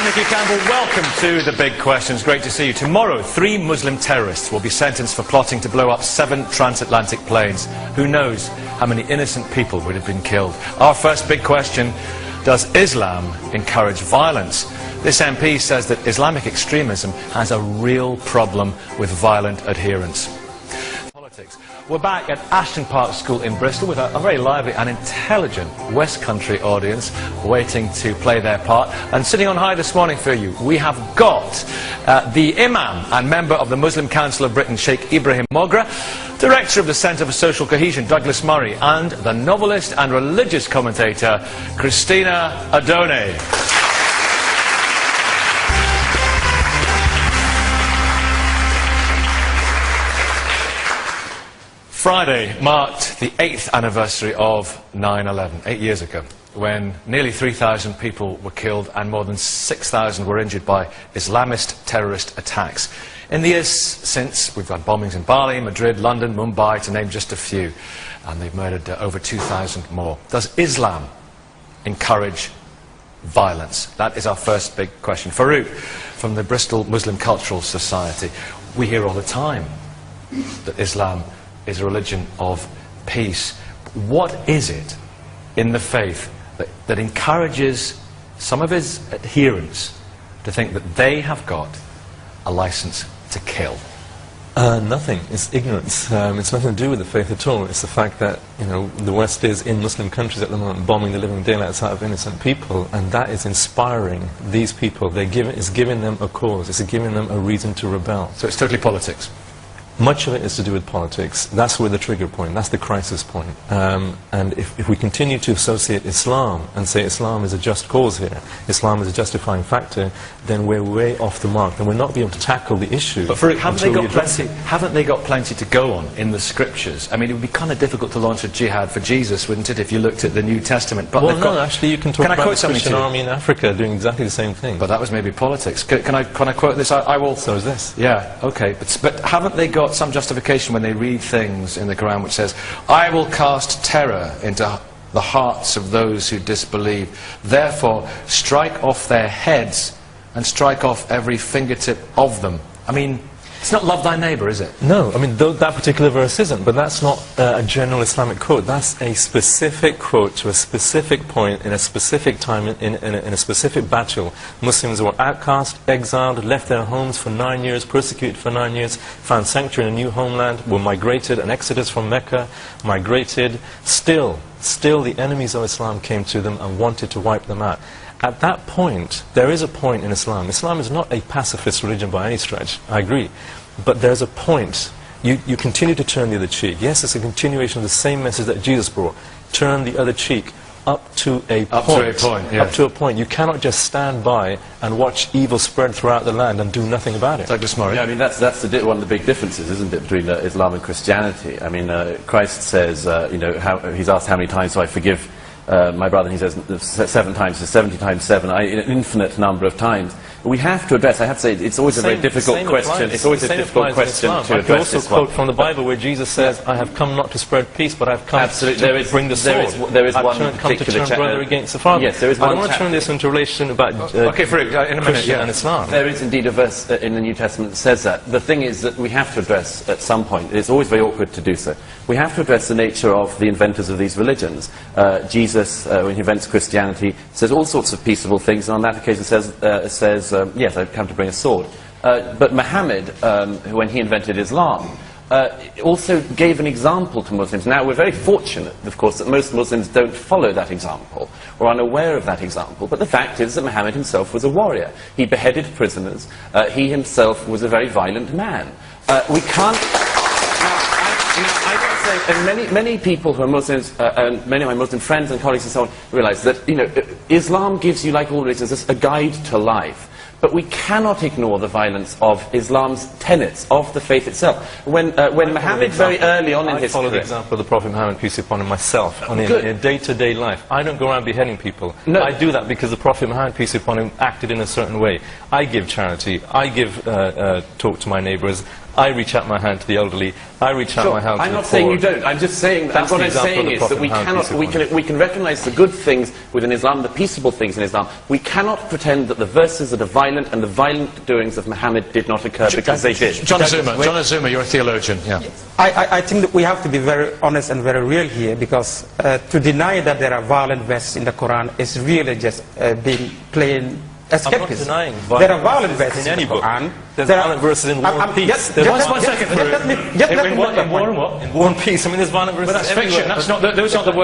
Nicky Campbell, welcome to The Big Questions. Great to see you. Tomorrow, 3 Muslim terrorists will be sentenced for plotting to blow up 7 transatlantic planes. Who knows how many innocent people would have been killed? Our first big question, does Islam encourage violence? This MP says that Islamic extremism has a real problem with violent adherents. Politics. We're back at Ashton Park School in Bristol with a very lively and intelligent West Country audience waiting to play their part. And sitting on high this morning for you, we have got the Imam and member of the Muslim Council of Britain, Sheikh Ibrahim Mogra, Director of the Centre for Social Cohesion, Douglas Murray, and the novelist and religious commentator, Christina Adone. Friday marked the 8th anniversary of 9/11, 8 years ago, when nearly 3,000 people were killed and more than 6,000 were injured by Islamist terrorist attacks. In the years since, we've had bombings in Bali, Madrid, London, Mumbai, to name just a few, and they've murdered over 2,000 more. Does Islam encourage violence? That is our first big question. Farouk, from the Bristol Muslim Cultural Society, we hear all the time that Islam is a religion of peace. What is it in the faith that encourages some of his adherents to think that they have got a license to kill? Nothing. It's ignorance. It's nothing to do with the faith at all. It's the fact that, you know, the West is in Muslim countries at the moment bombing the living daylights out of innocent people, and that is inspiring these people. It's giving them a cause. It's giving them a reason to rebel. So it's totally politics? Much of it is to do with politics. That's where the trigger point, that's the crisis point. And if we continue to associate Islam and say Islam is a just cause here, Islam is a justifying factor, then we're way off the mark, and we're not be able to tackle the issue. But Farouk, haven't they got plenty to go on in the scriptures? I mean, it would be kind of difficult to launch a jihad for Jesus, wouldn't it, if you looked at the New Testament? But well, no, actually you can talk about the Christian army in Africa doing exactly the same thing. But that was maybe politics. Can I quote this? I will. So is this. Yeah, okay. But haven't they got some justification when they read things in the Quran which says, I will cast terror into the hearts of those who disbelieve, therefore strike off their heads and strike off every fingertip of them? I mean, it's not love thy neighbour, is it? No, I mean, that particular verse isn't, but that's not a general Islamic quote. That's a specific quote to a specific point in a specific time in a specific battle. Muslims were outcast, exiled, left their homes for 9 years, persecuted for 9 years, found sanctuary in a new homeland, were migrated, an exodus from Mecca, migrated. Still the enemies of Islam came to them and wanted to wipe them out. At that point, there is a point in Islam. Islam is not a pacifist religion by any stretch, I agree. But there's a point. You continue to turn the other cheek. Yes, it's a continuation of the same message that Jesus brought. Turn the other cheek up to a point. Up to a point, yeah. Up to a point. You cannot just stand by and watch evil spread throughout the land and do nothing about it. Douglas Murray. Yeah, I mean, that's one of the big differences, isn't it, between Islam and Christianity? I mean, Christ says, you know, he's asked how many times do I forgive my brother, and he says 7 times, 70 times 7, an infinite number of times. We have to address, I have to say, it's always a very difficult question. It's always a difficult question to address. I can also quote from the Bible where Jesus says, I have come not to spread peace, but I have come to bring the sword. There is I've one come to particular turn brother against the father. Yes, there is one. I don't want to turn this into relation about okay, Farouk, in a minute, Christian and Islam. There is indeed a verse in the New Testament that says that. The thing is that we have to address at some point, it's always very awkward to do so, we have to address the nature of the inventors of these religions. Jesus, when he invents Christianity, says all sorts of peaceable things, and on that occasion says, yes, I've come to bring a sword. But Muhammad, when he invented Islam, also gave an example to Muslims. Now, we're very fortunate, of course, that most Muslims don't follow that example, or are unaware of that example. But the fact is that Muhammad himself was a warrior. He beheaded prisoners. He himself was a very violent man. We can't... I would say, and many people who are Muslims, and many of my Muslim friends and colleagues and so on, realize that, you know, Islam gives you, like all religions, a guide to life. But we cannot ignore the violence of Islam's tenets, of the faith itself. When Muhammad very early on in his career... I follow the example of the Prophet Muhammad, peace be upon him, myself, in a day-to-day life. I don't go around beheading people. No. I do that because the Prophet Muhammad, peace be upon him, acted in a certain way. I give charity. I give talk to my neighbours. I reach out my hand to the elderly. I reach out my hand to I'm the not saying poor. you don't. I'm just saying that That's what the I'm example of saying the is that Prophet we Muhammad, cannot, peace be upon him. we can recognise the good things within Islam, the peaceable things in Islam. We cannot pretend that the verses that are violent and the violent doings of Muhammad did not occur because they did. John Azuma, you're a theologian. Yeah. I think that we have to be very honest and very real here, because to deny that there are violent verses in the Quran is really just being plain escapism. I'm not denying there are violent verses in any the book. Quran. There's There are- violent verses in War and Peace. Just There's one second. let me In make what? the In War and point. what? In War and Peace, I mean, there's violent verses But that's everywhere. fiction.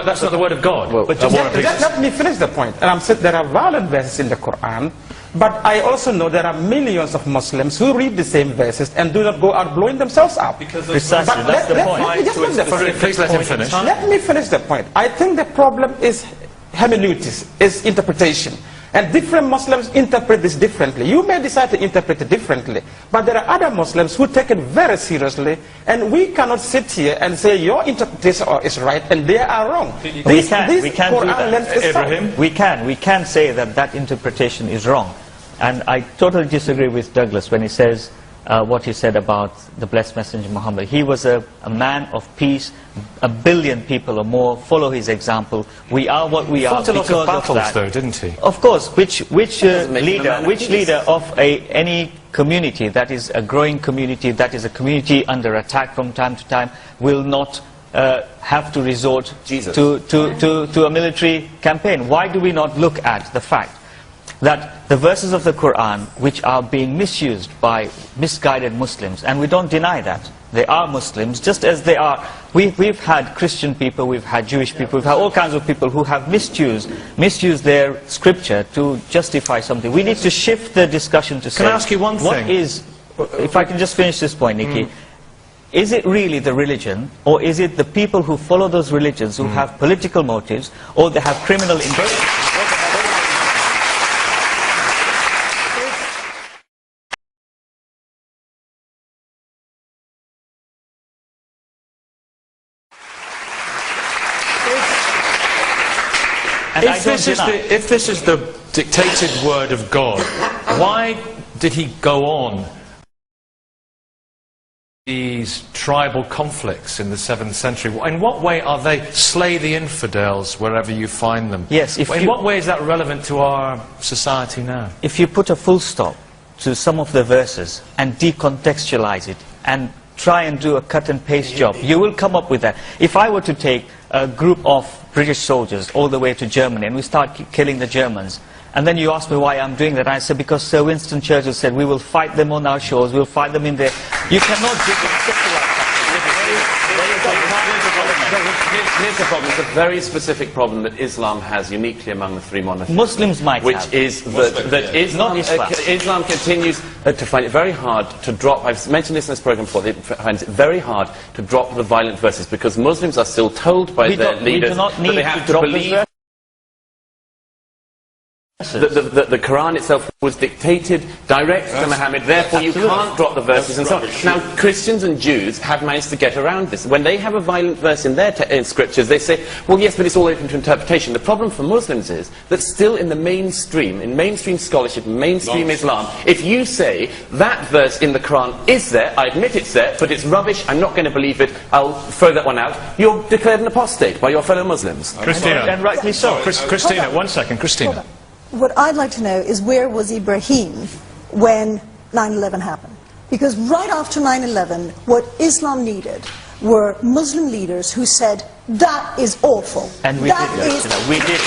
That's not the word of God. Well, War and Peace. Let me finish the point. And I'm saying there are violent verses in the Quran, but I also know there are millions of Muslims who read the same verses and do not go out blowing themselves up. Because Precisely, But that's the let point. me just make the point. Please let him finish. Let me finish the point. I think the problem is hermeneutics, is interpretation. And different Muslims interpret this differently. You may decide to interpret it differently, but there are other Muslims who take it very seriously, and we cannot sit here and say your interpretation is right and they are wrong. We can do Quran that. lens is Ibrahim? wrong. We can say that that interpretation is wrong. And I totally disagree with Douglas when he says what he said about the blessed messenger Muhammad. He was a man of peace. 1 billion people or more follow his example. We are what we are Fought a lot because of battles, that. though, didn't he? Of course, which doesn't make him a man of peace. leader of any community that is a growing community, that is a community under attack from time to time, will not have to resort to a military campaign? Why do we not look at the fact that the verses of the Quran which are being misused by misguided Muslims, and we don't deny that, they are Muslims, just as they are, we've had Christian people, we've had Jewish people, we've had all kinds of people who have misused their scripture to justify something. We need to shift the discussion to say, Can I ask you one what thing? is, if I can just finish this point, Nikki, is it really the religion, or is it the people who follow those religions who have political motives, or they have criminal intentions? And I If don't this, is deny. if this is the dictated word of God, why did he go on these tribal conflicts in the 7th century? In what way are they slay the infidels wherever you find them? Yes, if In you- what way is that relevant to our society now? If you put a full stop to some of the verses and decontextualize it and try and do a cut and paste job, you will come up with that. If I were to take a group of British soldiers all the way to Germany and we start killing the Germans, and then you ask me why I'm doing that, I said because Sir Winston Churchill said we will fight them on our shores, we'll fight them in there. You cannot decontextualize that. Here's the problem. It's a very specific problem that Islam has uniquely among the three monotheists. Muslims might Which have. is that Islam, Not Islam. Islam continues to find it very hard to drop, I've mentioned this in this program before, they find it very hard to drop the violent verses because Muslims are still told by their We leaders do not that need they have to to drop the believe verses. that the Quran itself was dictated direct to Muhammad, therefore you can't drop the verses and so on. Now, Christians and Jews have managed to get around this. When they have a violent verse in their in scriptures, they say, well, yes, but it's all open to interpretation. The problem for Muslims is that still in the mainstream, in mainstream scholarship, mainstream Islam, if you say that verse in the Quran is there, I admit it's there, but it's rubbish, I'm not going to believe it, I'll throw that one out, you're declared an apostate by your fellow Muslims. Christina. And rightly so. Christina, 1 second. Christina. What I'd like to know is where was Ibrahim when 9/11 happened? Because right after 9/11, what Islam needed were Muslim leaders who said, that is awful. And we That did that, is- you know, we did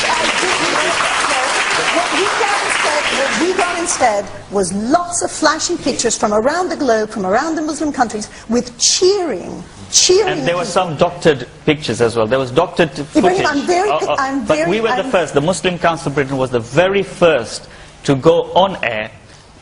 What we got instead was lots of flashing pictures from around the globe, from around the Muslim countries, with cheering. And there were some doctored pictures as well. There was doctored footage. I'm but we were the first. The Muslim Council of Britain was the very first to go on air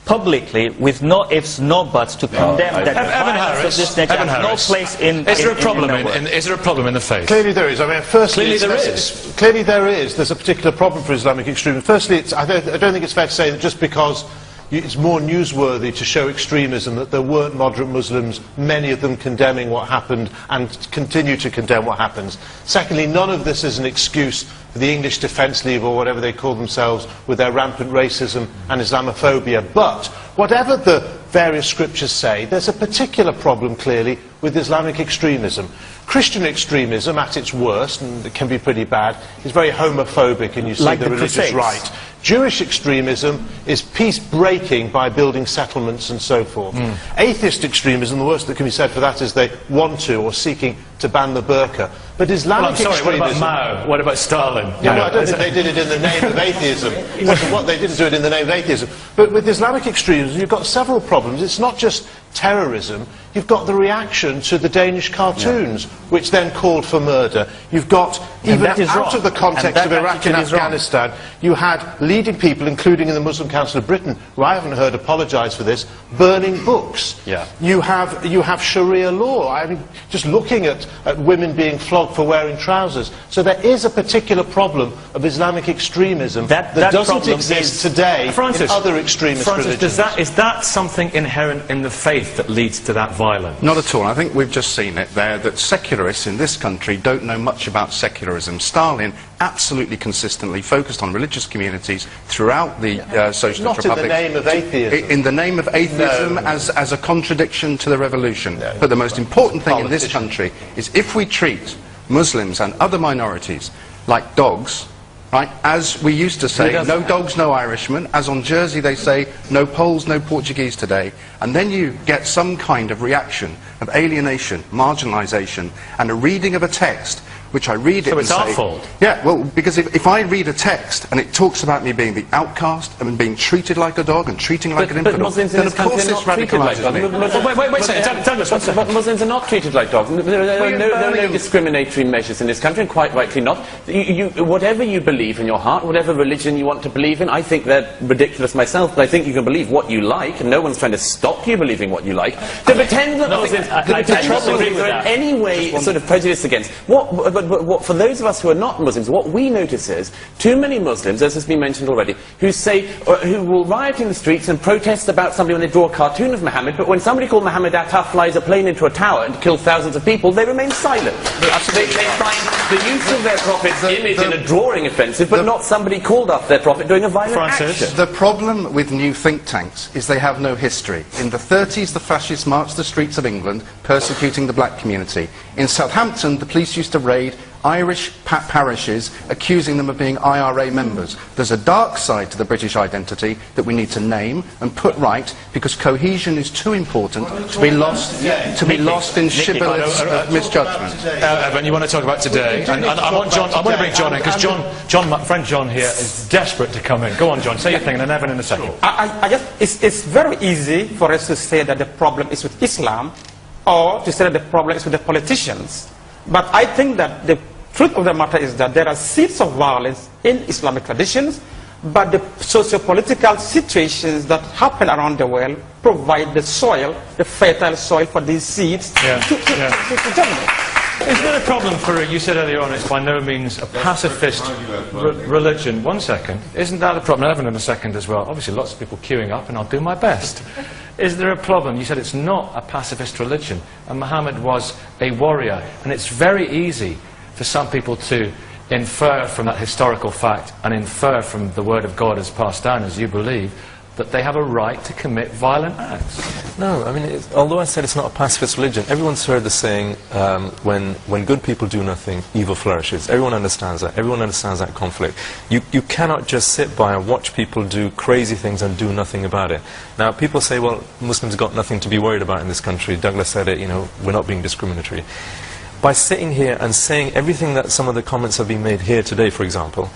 publicly with no ifs, no buts to condemn that the Evan violence Harris. of this nature Evan has no Harris. place in. Is there a in problem our world. is there a problem in the faith? Clearly there is. I mean, firstly, Clearly there it's- Clearly there is. There's a particular problem for Islamic extremism. Firstly, I don't think it's fair to say that just because it's more newsworthy to show extremism that there weren't moderate Muslims, many of them condemning what happened and continue to condemn what happens. Secondly, none of this is an excuse for the English Defence League or whatever they call themselves with their rampant racism and Islamophobia. But whatever the various scriptures say, there's a particular problem, clearly, with Islamic extremism. Christian extremism, at its worst, and it can be pretty bad, is very homophobic, and you see Like the the religious Crusades. right. Jewish extremism is peace-breaking by building settlements and so forth. Atheist extremism, the worst that can be said for that is they want to or seeking to ban the burqa. But Well, Islamic I'm sorry, what about extremism... Mao? What about Stalin? Yeah, well, I don't think they did it in the name of atheism. They didn't do it in the name of atheism. But with Islamic extremism, you've got several problems. It's not just terrorism. You've got the reaction to the Danish cartoons, which then called for murder. You've got, even that is out wrong. of the context And of that Iraq and attitude is wrong. Afghanistan, you had leading people, including in the Muslim Council of Britain, who I haven't heard apologise for this, burning books. Yeah. You have Sharia law. I mean, just looking at women being flogged for wearing trousers. So there is a particular problem of Islamic extremism that doesn't problem exist is- today Francis, in other extremist Francis, religions. is that something inherent in the faith that leads to that violence? Not at all. I think we've just seen it there, that secularists in this country don't know much about secularism. Stalin absolutely consistently focused on religious communities throughout the socialist Not in the republics. name of atheism. In the name of atheism, No. as a contradiction to the revolution. But the most important thing in this country is if we treat Muslims and other minorities like dogs, right, as we used to say, no dogs, no Irishmen, as on Jersey they say, no Poles, no Portuguese today, and then you get some kind of reaction of alienation, marginalisation, and a reading of a text, which I read it So and it's our say... fault? Yeah, well, because if I read a text and it talks about me being the outcast and being treated like a dog and treating like an But infidel, Muslims in then this of course country this are not treated like radicalises dogs. me. Wait a second, Douglas, one second. But Muslims are not treated like dogs. There are no Birmingham- discriminatory measures in this country, and quite rightly not. Whatever you believe in your heart, whatever religion you want to believe in, I think they're ridiculous myself, but I think you can believe what you like, and no one's trying to stop you believing what you like. To pretend that Muslims, I disagree with are in that. any way sort of prejudiced against. But for those of us who are not Muslims, what we notice is too many Muslims, as has been mentioned already, who say, who will riot in the streets and protest about somebody when they draw a cartoon of Muhammad, but when somebody called Muhammad Atta flies a plane into a tower and kills thousands of people, they remain silent. They find the use of their prophet's image in a drawing offensive, but not somebody called after their prophet doing a violent Francis? action. The problem with new think tanks is they have no history. In the 30s, the fascists marched the streets of England, persecuting the black community. In Southampton, the police used to raid Irish parishes, accusing them of being IRA members. There's a dark side to the British identity that we need to name and put right, because cohesion is too important to be lost in shibboleths of misjudgment. Evan, you want to talk about today? And I want to bring John in, because my friend John here is desperate to come in. Go on, John, say your thing, and then Evan in a second. It's very easy for us to say that the problem is with Islam, or to say that the problem is with the politicians. But I think that the truth of the matter is that there are seeds of violence in Islamic traditions, but the socio-political situations that happen around the world provide the soil, the fertile soil for these seeds to germinate. Is there a problem for, you said earlier on, it's by no means a pacifist religion. One second. Isn't that a problem? Evan in a second as well. Obviously lots of people queuing up, and I'll do my best. Is there a problem? You said it's not a pacifist religion, and Muhammad was a warrior, and it's very easy for some people to infer from that historical fact and infer from the word of God as passed down, as you believe, that they have a right to commit violent acts. No, I mean, although I said it's not a pacifist religion, everyone's heard the saying, when good people do nothing, evil flourishes. Everyone understands that. Everyone understands that conflict. You cannot just sit by and watch people do crazy things and do nothing about it. Now, people say, well, Muslims have got nothing to be worried about in this country. Douglas said it, you know, we're not being discriminatory. By sitting here and saying everything that some of the comments have been made here today, for example,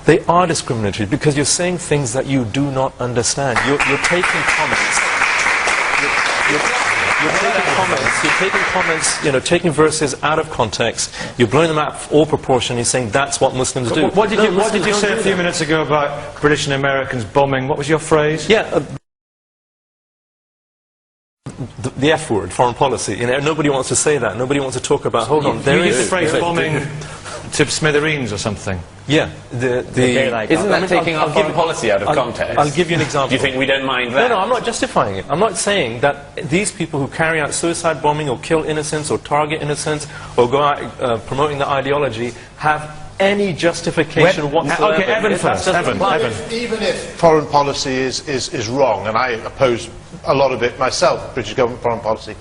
they are discriminatory because you're saying things that you do not understand. You're taking comments. You're taking comments, you know, taking verses out of context. You're blowing them out of all proportion. You're saying that's what Muslims do. What did you say a few minutes ago about British and Americans bombing? What was your phrase? Yeah. The F word, foreign policy. You know, nobody wants to say that. Nobody wants to talk about. Hold on, You used the phrase bombing to smithereens or something. Yeah, Isn't that taking our foreign policy out of context? I'll give you an example. Do you think we don't mind that? No, I'm not justifying it. I'm not saying that these people who carry out suicide bombing or kill innocents or target innocents or go out promoting the ideology have any justification whatsoever. Okay, Evan first. Evan. Even if foreign policy is wrong, and I oppose a lot of it myself, British government foreign policy,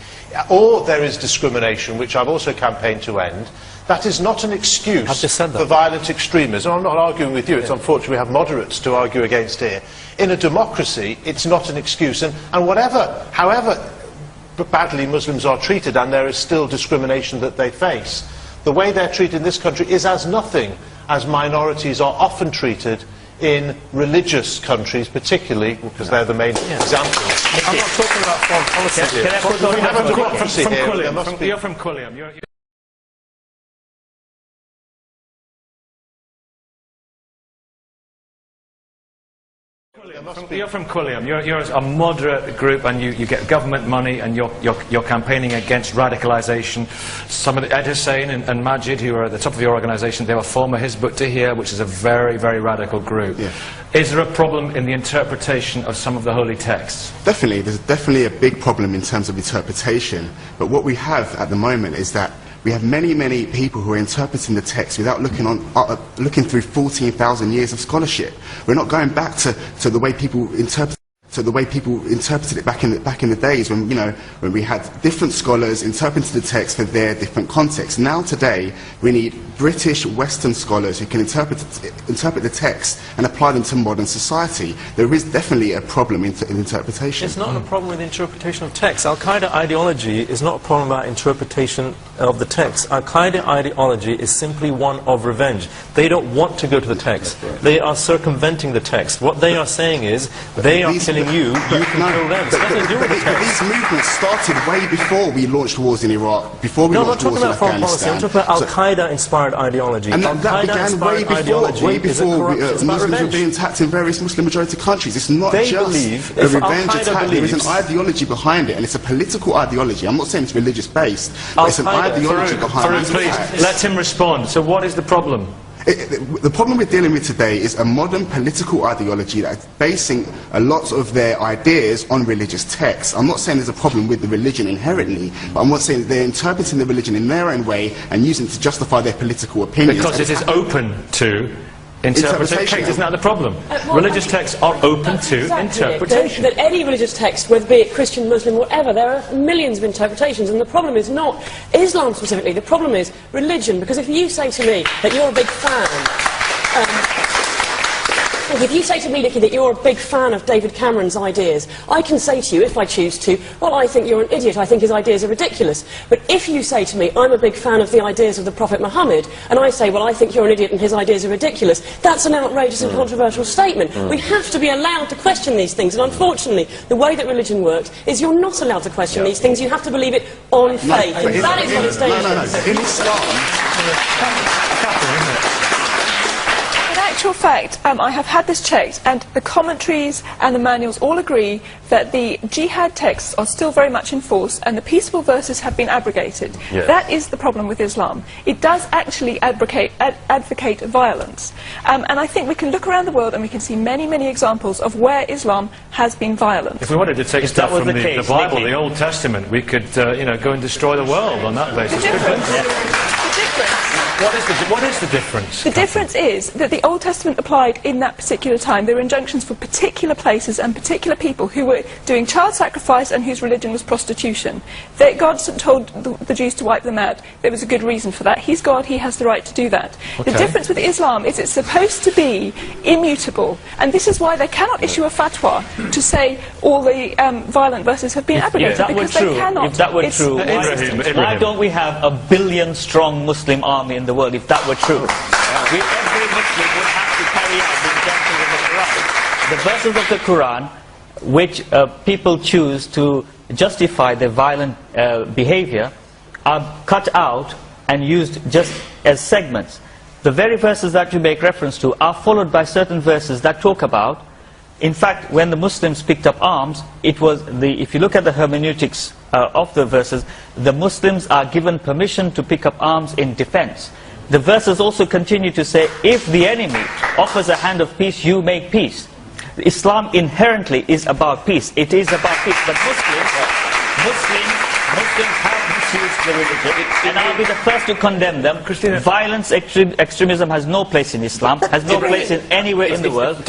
or there is discrimination, which I've also campaigned to end. That is not an excuse I've just said that. for violent extremism. I'm not arguing with you. It's unfortunate we have moderates to argue against here. In a democracy, it's not an excuse. And however badly Muslims are treated, and there is still discrimination that they face, the way they're treated in this country is as nothing as minorities are often treated in religious countries, particularly because they're the main examples. I'm not talking about foreign policy here. Can I put on We have a democracy from here. There Quilliam, must be... You're from Quilliam. You're from Quilliam. You're a moderate group, and you get government money, and you're campaigning against radicalisation. Some of the Ed Hussein and Majid, who are at the top of your organisation, they were former Hizb ut-Tahrir, which is a very, very radical group. Yeah. Is there a problem in the interpretation of some of the holy texts? Definitely, there's definitely a big problem in terms of interpretation. But what we have at the moment is that we have many, many people who are interpreting the text without looking through 14,000 years of scholarship. We're not going back to the way people interpreted it back in the days when, you know, when we had different scholars interpreting the text for their different contexts. Now today we need British Western scholars who can interpret the text and apply them to modern society. There is definitely a problem in interpretation. It's not a problem with interpretation of text. Al-Qaeda ideology is not a problem about interpretation of the text. Al-Qaeda ideology is simply one of revenge. They don't want to go to the text. They are circumventing the text. What they are saying is they are killing you can kill them. So nothing to do with the But text. these movements started way before we launched wars in Iraq, before we No, I'm not launched talking wars in about foreign policy. Afghanistan. I'm talking about Al-Qaeda-inspired ideology. And that began way before Muslims were being attacked in various Muslim-majority countries. It's not They just believe, a if revenge Al-Qaeda attack. There is an believes- ideology behind it, and it's a political ideology. I'm not saying it's religious-based, but it's an Al-Qaeda- ideology behind Farouk, it. please, let him respond. So what is the problem? The problem we're dealing with today is a modern political ideology that is basing a lot of their ideas on religious texts. I'm not saying there's a problem with the religion inherently, but I'm not saying that they're interpreting the religion in their own way and using it to justify their political opinions. Because it is open to interpretation. Isn't that the problem? Religious texts are open to interpretation. That any religious text, whether be it Christian, Muslim, whatever, there are millions of interpretations, and the problem is not Islam specifically, the problem is religion, because if you say to me that you're a big fan... if you say to me, Nicky, that you're a big fan of David Cameron's ideas, I can say to you, if I choose to, well, I think you're an idiot, I think his ideas are ridiculous. But if you say to me, I'm a big fan of the ideas of the Prophet Muhammad, and I say, well, I think you're an idiot and his ideas are ridiculous, that's an outrageous and controversial statement. We have to be allowed to question these things, and unfortunately, the way that religion works is you're not allowed to question these things, you have to believe it on faith, and that is what it's dangerous. No. In Islam... In actual fact, I have had this checked, and the commentaries and the manuals all agree that the jihad texts are still very much in force, and the peaceable verses have been abrogated. Yes. That is the problem with Islam. It does actually advocate violence. And I think we can look around the world and we can see many, many examples of where Islam has been violent. If we wanted to take If stuff that was from the the case, Bible, Nicky. the Old Testament, we could go and destroy the world on that basis. What is the difference? The difference is that the Old Testament applied in that particular time. There were injunctions for particular places and particular people who were doing child sacrifice and whose religion was prostitution. God told the Jews to wipe them out. There was a good reason for that. He's God, he has the right to do that. Okay. The difference with Islam is it's supposed to be immutable, and this is why they cannot issue a fatwa to say all the violent verses have been abrogated, If that were because true, they cannot. if that were It's true, inconsistent. why don't we have a billion-strong Muslim army in the world if that were true? Every Muslim would have to carry out the injunctions of the Quran. The verses of the Quran, which people choose to justify their violent behavior, are cut out and used just as segments. The very verses that you make reference to are followed by certain verses that talk about, in fact, when the Muslims picked up arms, it was if you look at the hermeneutics of the verses, the Muslims are given permission to pick up arms in defense. The verses also continue to say, if the enemy offers a hand of peace, you make peace. Islam inherently is about peace. It is about peace. But Muslims have misused the religion, and I'll be the first to condemn them. Violence, extremism has no place in Islam, has no place in anywhere in the world.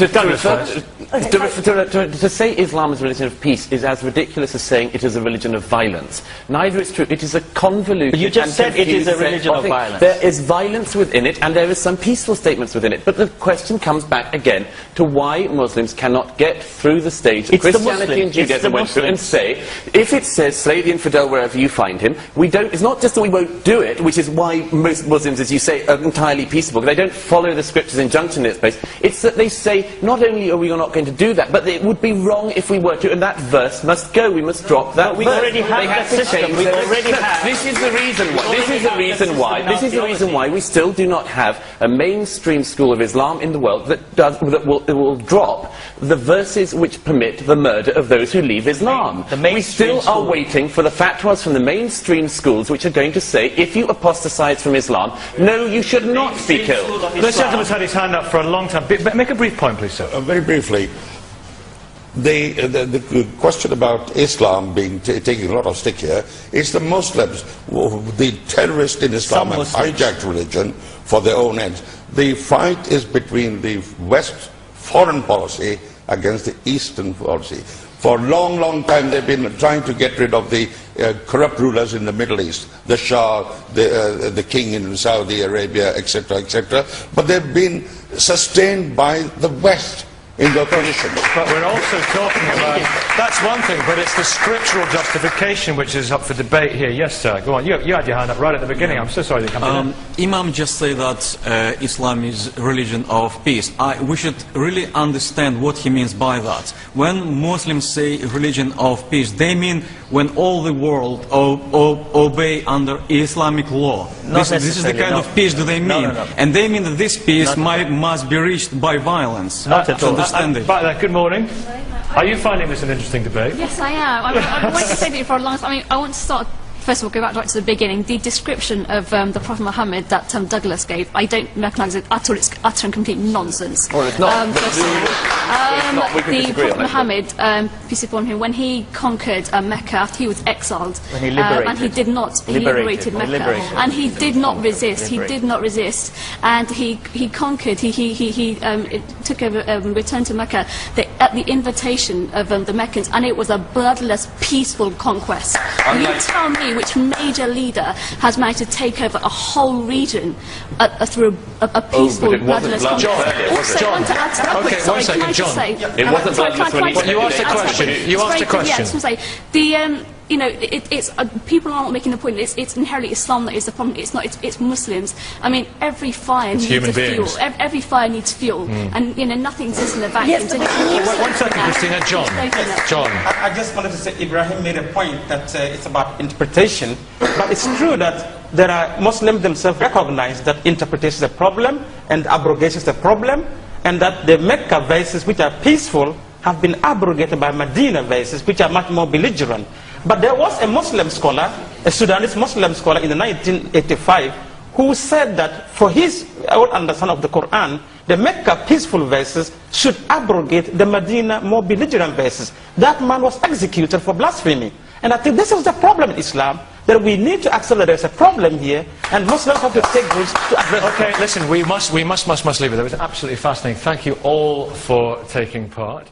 To say Islam is a religion of peace is as ridiculous as saying it is a religion of violence. Neither is true. It is a convoluted... But you just said it is a religion of violence. There is violence within it, and there is some peaceful statements within it. But the question comes back again to why Muslims cannot get through the stage that Christianity and Judaism went through and say, if it says slay the infidel wherever you find him, we don't... It's not just that we won't do it, which is why most Muslims, as you say, are entirely peaceable. They don't follow the scripture's injunction in its place. It's that they say, not only are we not going to do that, but it would be wrong if we were to, and that verse must go. We must drop that verse. We already have that system. We already have. This is the reason why. This is the reason why. This is the reason why we still do not have a mainstream school of Islam in the world that will drop the verses which permit the murder of those who leave Islam. We still are waiting for the fatwas from the mainstream schools which are going to say, if you apostatize from Islam, no, you should not be killed. This gentleman's had his hand up for a long time. Make a brief point, please, sir. Very briefly. The question about Islam taking a lot of stick here is the Muslims, the terrorists in Islam have hijacked religion for their own ends. The fight is between the West foreign policy against the Eastern policy. For a long, long time they've been trying to get rid of the corrupt rulers in the Middle East, the Shah, the king in Saudi Arabia, etc., etc. But they've been sustained by the West in their position. But we're also talking about... That's one thing, but it's the scriptural justification which is up for debate here. Yes, sir, go on. You had your hand up right at the beginning. I'm so sorry to come in. Imam just said that Islam is a religion of peace. We should really understand what he means by that. When Muslims say religion of peace, they mean when all the world obey under Islamic law. This is the kind of peace that they mean. And they mean that this peace must be reached by violence. Not at all. Back there, good morning. Are you finding this an interesting debate? Yes, I am. I want to say that for a long time. I mean, I want to start... First of all, go back right to the beginning. The description of the Prophet Muhammad that Douglas gave, I don't recognise it at all. It's utter and complete nonsense. Well, it's not. The Prophet Muhammad, peace be upon him, when he conquered Mecca after he was exiled, when he liberated, and he did not, he liberated Mecca, and he did not resist. He did not resist, and he conquered. He took over, returned to Mecca at the invitation of the Meccans, and it was a bloodless, peaceful conquest. And you tell me which major leader has managed to take over a whole region through a peaceful, bloodless conquest? John. Okay, one second, John. It wasn't bloodless when you asked a question. You asked a question. Yeah, you know, people are not making the point. It's inherently Islam that is the problem. It's not. It's Muslims. I mean, every fire needs fuel. Every fire needs fuel, and you know, nothing exists in a vacuum. Yes, one second, Christina. John. I just wanted to say, Ibrahim made a point that it's about interpretation, but it's true that there are Muslims themselves recognize that interpretation is a problem and abrogation is a problem, and that the Mecca verses, which are peaceful, have been abrogated by Medina verses, which are much more belligerent. But there was a Muslim scholar, a Sudanese Muslim scholar in 1985, who said that for his own understanding of the Quran, the Mecca peaceful verses should abrogate the Medina more belligerent verses. That man was executed for blasphemy. And I think this is the problem in Islam, that we need to accept that there's a problem here, and Muslims have to take rules to address it. Okay, listen, we must leave it there. It was absolutely fascinating. Thank you all for taking part.